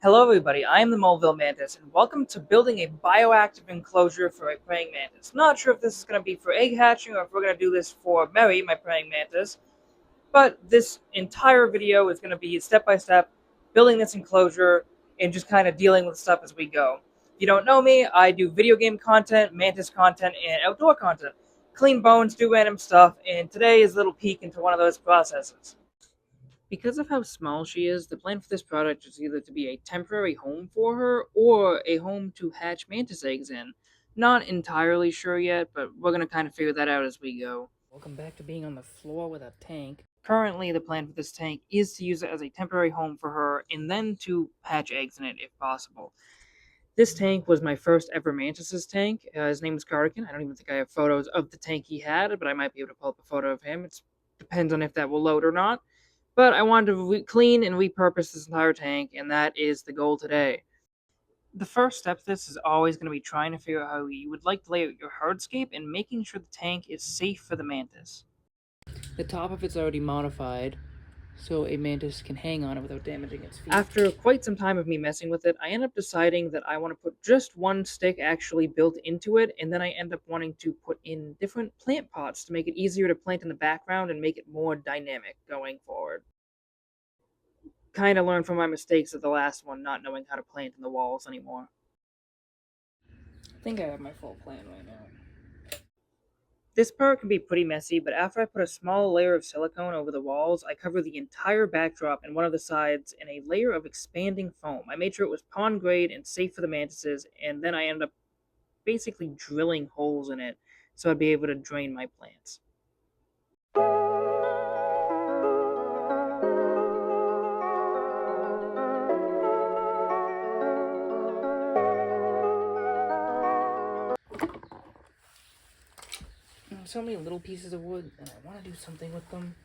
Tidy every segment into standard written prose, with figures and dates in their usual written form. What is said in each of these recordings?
Hello everybody, I am the Mulville Mantis, and welcome to building a bioactive enclosure for a praying mantis. Not sure if this is going to be for egg hatching or if we're going to do this for Mary, my praying mantis, but this entire video is going to be step by step, building this enclosure, and just kind of dealing with stuff as we go. If you don't know me, I do video game content, mantis content, and outdoor content. Clean bones, do random stuff, and today is a little peek into one of those processes. Because of how small she is, the plan for this product is either to be a temporary home for her or a home to hatch mantis eggs in. Not entirely sure yet, but we're going to kind of figure that out as we go. Welcome back to being on the floor with a tank. Currently, the plan for this tank is to use it as a temporary home for her and then to hatch eggs in it if possible. This tank was my first ever mantis's tank. His name was Cardigan. I don't even think I have photos of the tank he had, but I might be able to pull up a photo of him. It depends on if that will load or not. But I wanted to clean and repurpose this entire tank, and that is the goal today. The first step to this is always going to be trying to figure out how you would like to lay out your hardscape and making sure the tank is safe for the mantis. The top of it's already modified, so a mantis can hang on it without damaging its feet. After quite some time of me messing with it, I end up deciding that I want to put just one stick actually built into it, and then I end up wanting to put in different plant pots to make it easier to plant in the background and make it more dynamic going forward. Kind of learned from my mistakes of the last one, not knowing how to plant in the walls anymore. I think I have my full plan right now. This part can be pretty messy, but after I put a small layer of silicone over the walls, I cover the entire backdrop and one of the sides in a layer of expanding foam. I made sure it was pond grade and safe for the mantises, and then I ended up basically drilling holes in it so I'd be able to drain my plants. So many little pieces of wood, and I want to do something with them.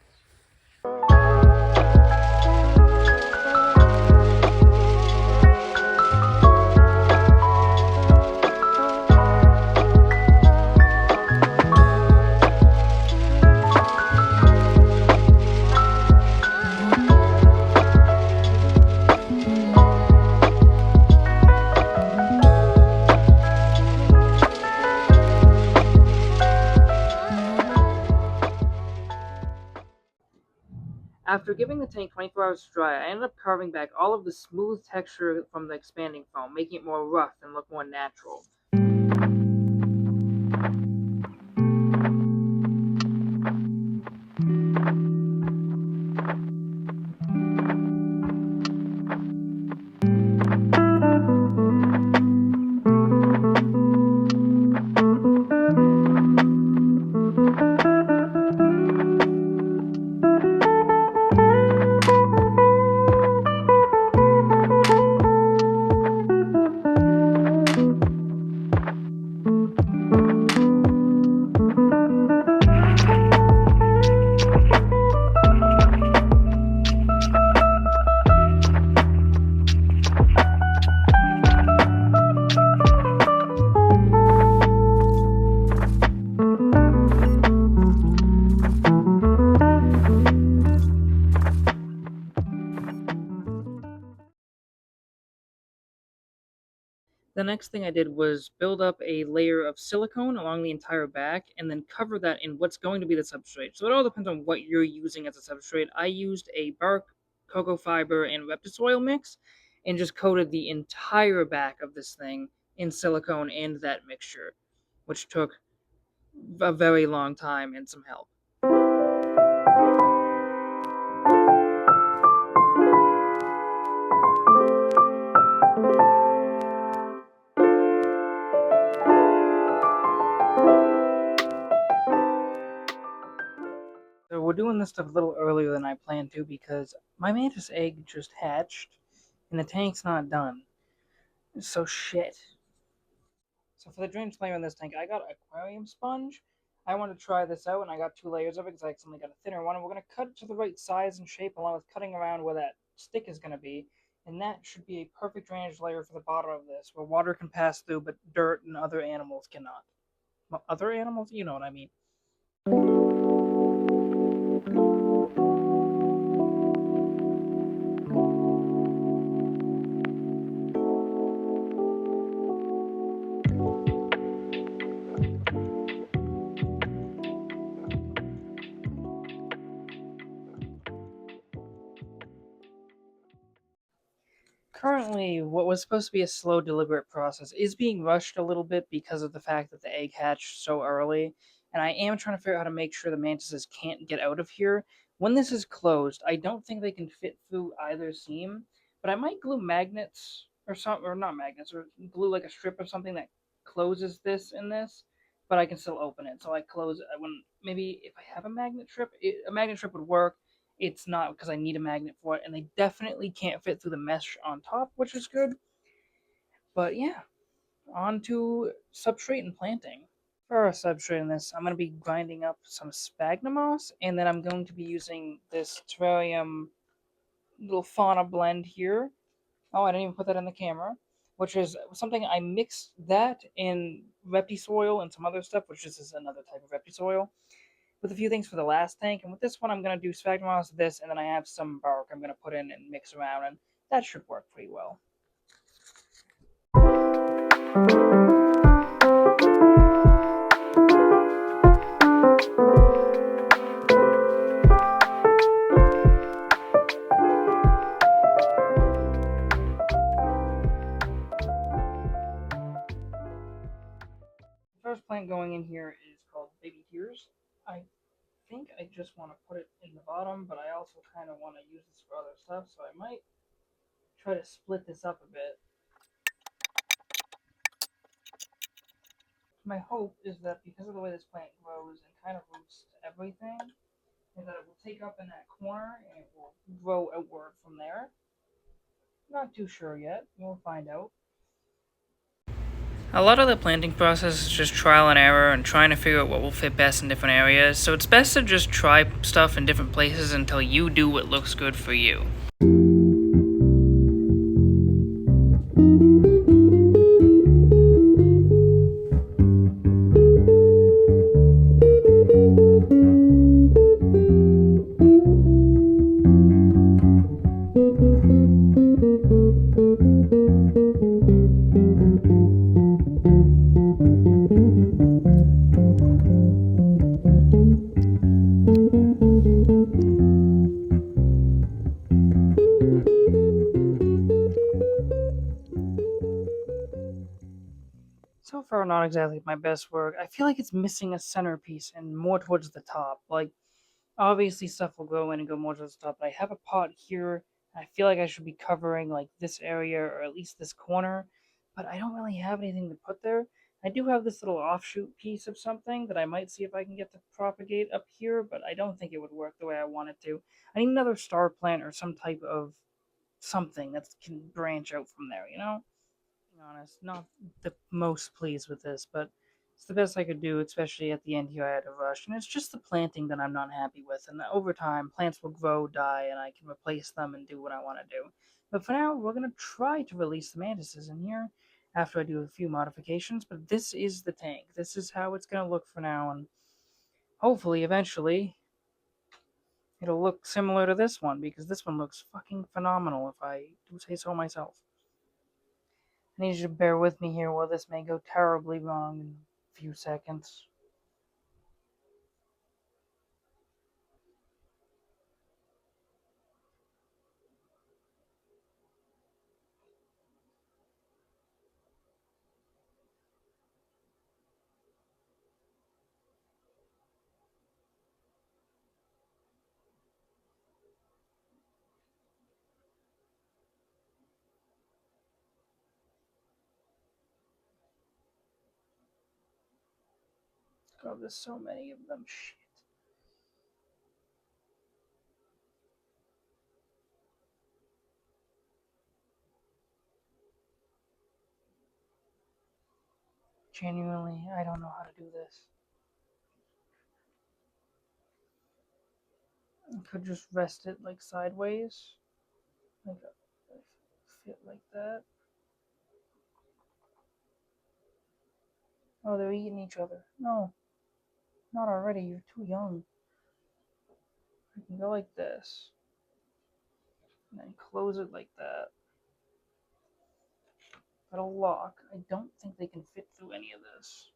After giving the tank 24 hours to dry, I ended up carving back all of the smooth texture from the expanding foam, making it more rough and look more natural. The next thing I did was build up a layer of silicone along the entire back and then cover that in what's going to be the substrate. So it all depends on what you're using as a substrate. I used a bark, cocoa fiber, and reptisoil mix and just coated the entire back of this thing in silicone and that mixture, which took a very long time and some help. So we're doing this stuff a little earlier than I planned to because my mantis egg just hatched and the tank's not done. So shit. So for the drainage layer in this tank, I got aquarium sponge. I want to try this out, and I got 2 layers of it because I accidentally got a thinner one. And we're going to cut it to the right size and shape, along with cutting around where that stick is going to be. And that should be a perfect drainage layer for the bottom of this, where water can pass through, but dirt and other animals cannot. Well, other animals? You know what I mean. Currently, what was supposed to be a slow, deliberate process is being rushed a little bit because of the fact that the egg hatched so early, and I am trying to figure out how to make sure the mantises can't get out of here. When this is closed, I don't think they can fit through either seam, but I might glue magnets or something, or not magnets, or glue like a strip of something that closes this and this, but I can still open it. So I close it when maybe if I have a magnet strip, a magnet strip would work. It's not because I need a magnet for it, and they definitely can't fit through the mesh on top, which is good. But yeah, on to substrate and planting. For our substrate in this, I'm going to be grinding up some sphagnum moss, and then I'm going to be using this terrarium little fauna blend here. Oh, I didn't even put that in the camera, which is something I mixed that in repti soil and some other stuff, which is another type of repti soil, with a few things for the last tank. And with this one, I'm going to do sphagnum moss, this, and then I have some bark I'm going to put in and mix around, and that should work pretty well. The first plant going in here is called Baby Tears. I think I just want to put it in the bottom, but I also kind of want to use this for other stuff, so I might try to split this up a bit. My hope is that because of the way this plant grows and kind of roots to everything, is that it will take up in that corner and it will grow outward from there. Not too sure yet. We'll find out. A lot of the planting process is just trial and error and trying to figure out what will fit best in different areas, so it's best to just try stuff in different places until you do what looks good for you. So far, not exactly my best work. I feel like it's missing a centerpiece and more towards the top. Like, obviously, stuff will go in and go more towards the top, but I have a pot here. I feel like I should be covering, like, this area or at least this corner, but I don't really have anything to put there. I do have this little offshoot piece of something that I might see if I can get to propagate up here, but I don't think it would work the way I want it to. I need another star plant or some type of something that can branch out from there, you know? Being honest, not the most pleased with this, but it's the best I could do, especially at the end here I had to rush. And it's just the planting that I'm not happy with. And over time, plants will grow, die, and I can replace them and do what I want to do. But for now, we're going to try to release the mantises in here after I do a few modifications. But this is the tank. This is how it's going to look for now. And hopefully, eventually, it'll look similar to this one because this one looks fucking phenomenal if I do say so myself. I need you to bear with me here while this may go terribly wrong in a few seconds. God, there's so many of them. Shit. Genuinely, I don't know how to do this. I could just rest it like sideways. Like fit like that. Oh, they're eating each other. No, not already. You're too young. I can go like this. And then close it like that. It'll lock. I don't think they can fit through any of this.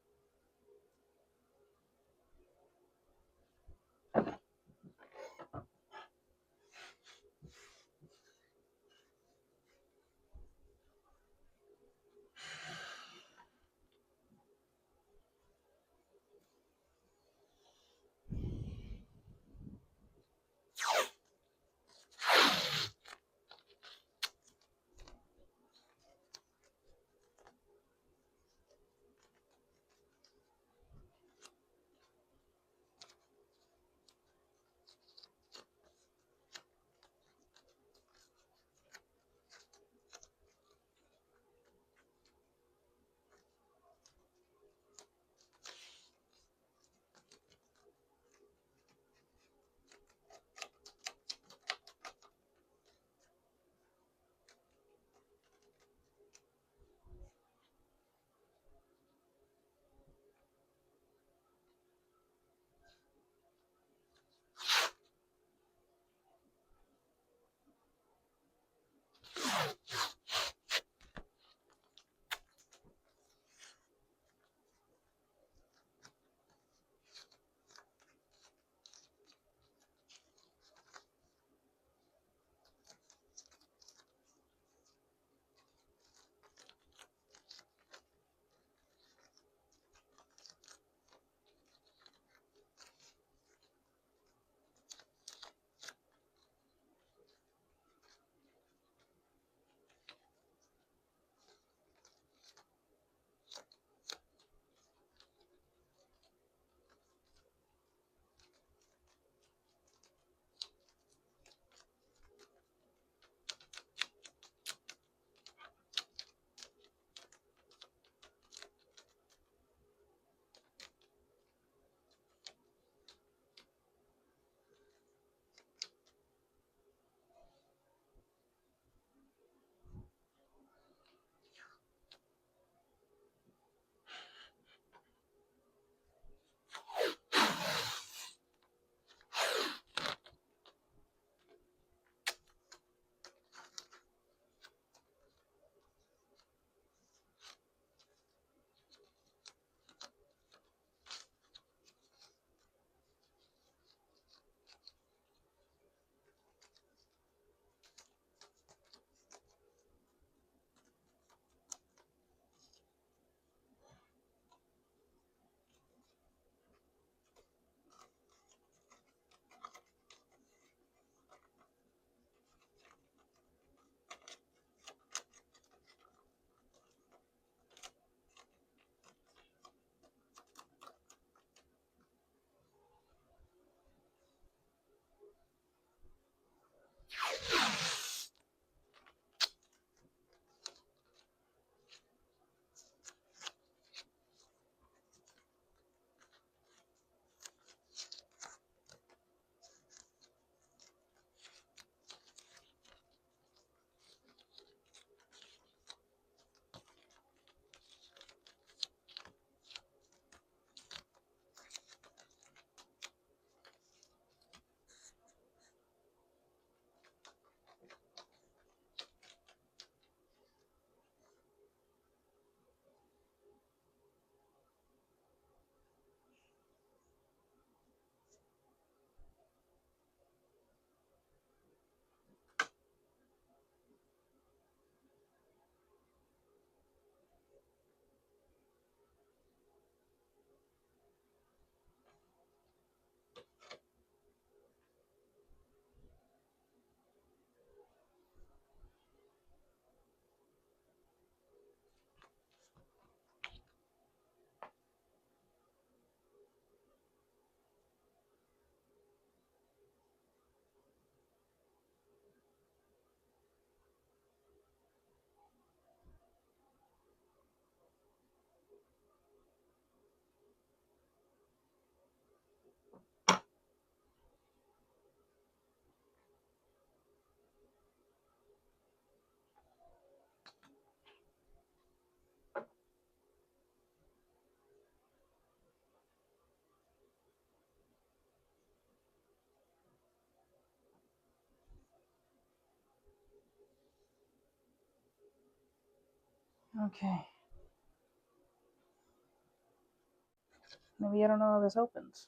Okay. Maybe I don't know how this opens.